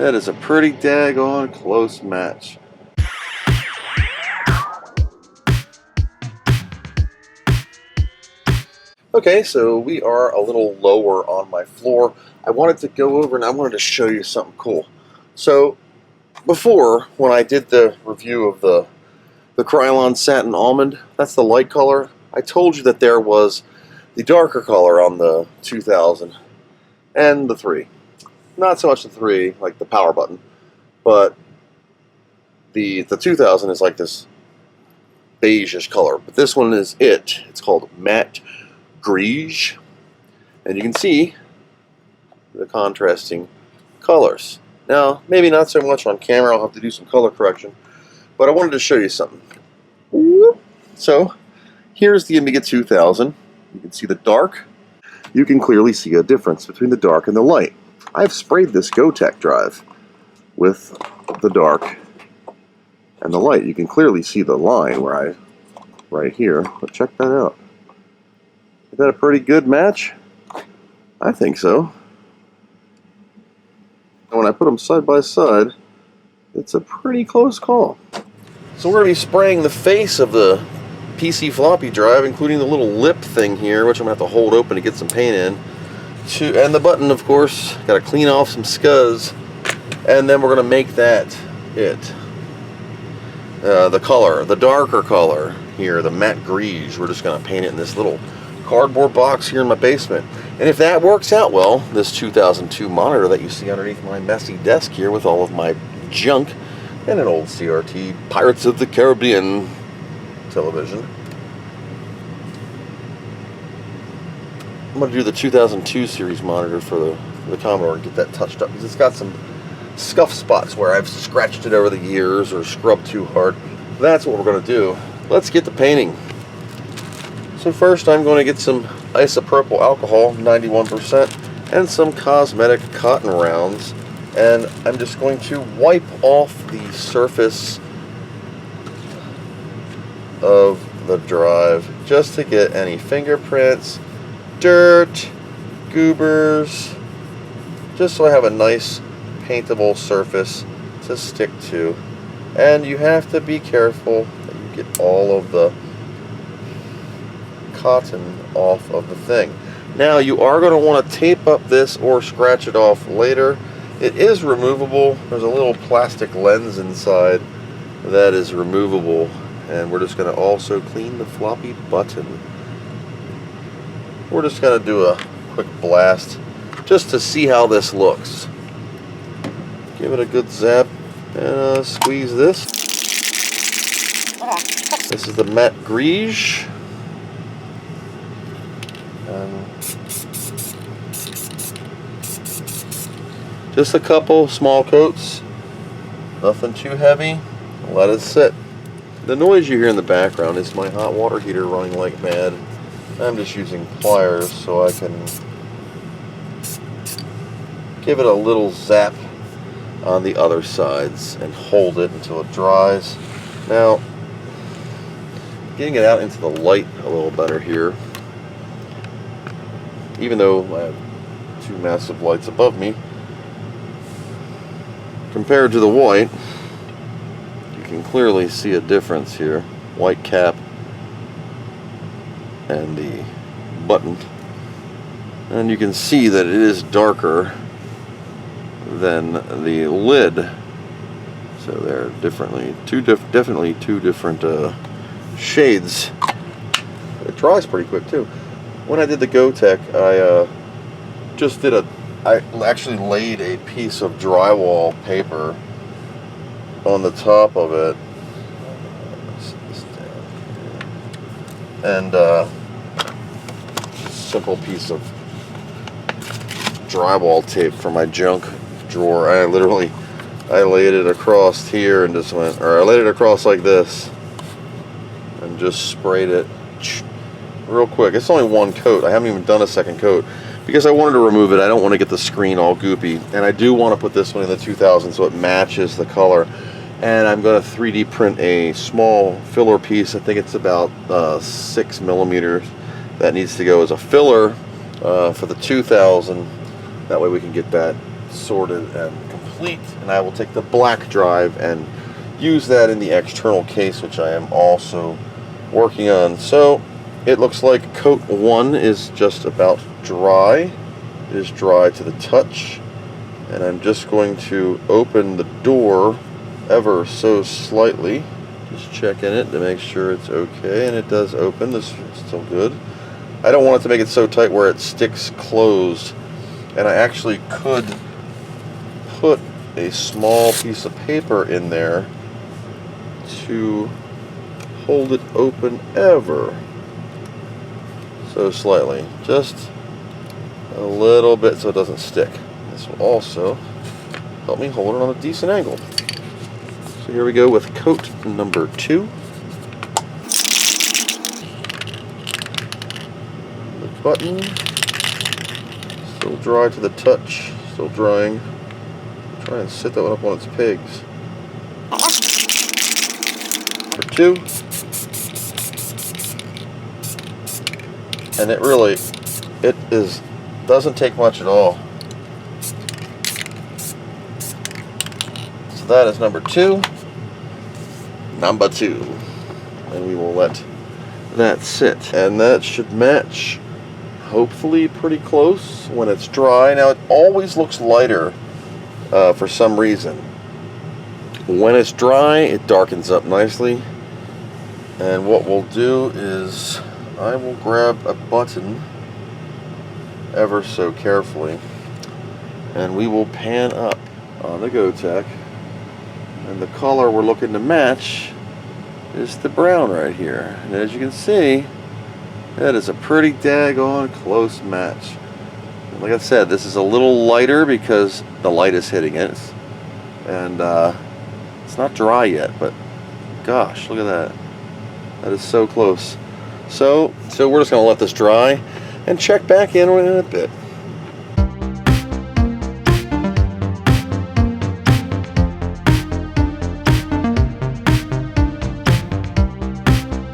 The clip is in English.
That is a pretty daggone close match. Okay, so we are a little lower on my floor. I wanted to go over and I wanted to show you something cool. So before, when I did the review of the Krylon Satin Almond, that's the light color, I told you that there was the darker color on the 2000 and the 3. Not so much the 3, like the power button, but the 2000 is like this beigeish color. But this one is it. It's called Matt Greige, and you can see the contrasting colors. Now, maybe not so much on camera, I'll have to do some color correction, but I wanted to show you something. So, here's the Amiga 2000. You can see the dark. You can clearly see a difference between the dark and the light. I've sprayed this gotek drive with the dark and the light. You can clearly see the line right here, but check that out. Is that a pretty good match? I think so. And when I put them side by side, it's a pretty close call. So we're going to be spraying the face of the PC floppy drive, including the little lip thing here, which I'm going to have to hold open to get some paint in. And the button, of course, got to clean off some scuzz. And then we're going to make that it. The color, the darker color here, the Matt Greige, we're just going to paint it in this little cardboard box here in my basement. And if that works out well, this 2002 monitor that you see underneath my messy desk here with all of my junk and an old CRT Pirates of the Caribbean television. I'm going to do the 2002 series monitor for the Commodore and get that touched up, because it's got some scuff spots where I've scratched it over the years or scrubbed too hard. That's what we're going to do. Let's get the painting. So first I'm going to get some isopropyl alcohol, 91%, and some cosmetic cotton rounds, and I'm just going to wipe off the surface of the drive just to get any fingerprints, dirt, goobers, just so I have a nice paintable surface to stick to. And you have to be careful that you get all of the cotton off of the thing. Now you are going to want to tape up this or scratch it off later. It is removable. There's a little plastic lens inside that is removable, and we're just going to also clean the floppy button. We're just going to do a quick blast just to see how this looks. Give it a good zap and squeeze this. This is the Matt Greige. Just a couple small coats, nothing too heavy. Let it sit. The noise you hear in the background is my hot water heater running like mad. I'm just using pliers so I can give it a little zap on the other sides and hold it until it dries. Now, getting it out into the light a little better here. Even though I have two massive lights above me, compared to the white, you can clearly see a difference here. White cap and the button. And you can see that it is darker than the lid. So they're definitely two different shades. It dries pretty quick too. When I did the gotek, I actually laid a piece of drywall paper on the top of it, and simple piece of drywall tape for my junk drawer. I laid it across here and just went, or I laid it across like this and just sprayed it real quick. It's only one coat. I haven't even done a second coat because I wanted to remove it. I don't want to get the screen all goopy, and I do want to put this one in the 2000 so it matches the color. And I'm going to 3D print a small filler piece. I think it's about 6 millimeters. That needs to go as a filler for the 2000. That way we can get that sorted and complete. complete, and I will take the black drive and use that in the external case, which I am also working on. So it looks like coat 1 is just about dry. It is dry to the touch, and I'm just going to open the door ever so slightly, just checking it to make sure it's okay, and it does open. This is still good. I don't want it to make it so tight where it sticks closed, and I actually could put a small piece of paper in there to hold it open ever so slightly, just a little bit so it doesn't stick. This will also help me hold it on a decent angle. So here we go with coat number 2. The button, still dry to the touch, still drying. Try and sit that one up on its pegs. Number 2. And it really, doesn't take much at all. So that is number 2. Number 2. And we will let that sit. And that should match, hopefully pretty close when it's dry. Now it always looks lighter for some reason. When it's dry, it darkens up nicely. And what we'll do is I will grab a button ever so carefully, and we will pan up on the gotek, and the color we're looking to match is the brown right here. And as you can see, that is a pretty daggone close match. Like I said, this is a little lighter because the light is hitting it, and it's not dry yet, but gosh, look at that. That is so close. So we're just going to let this dry and check back in a bit.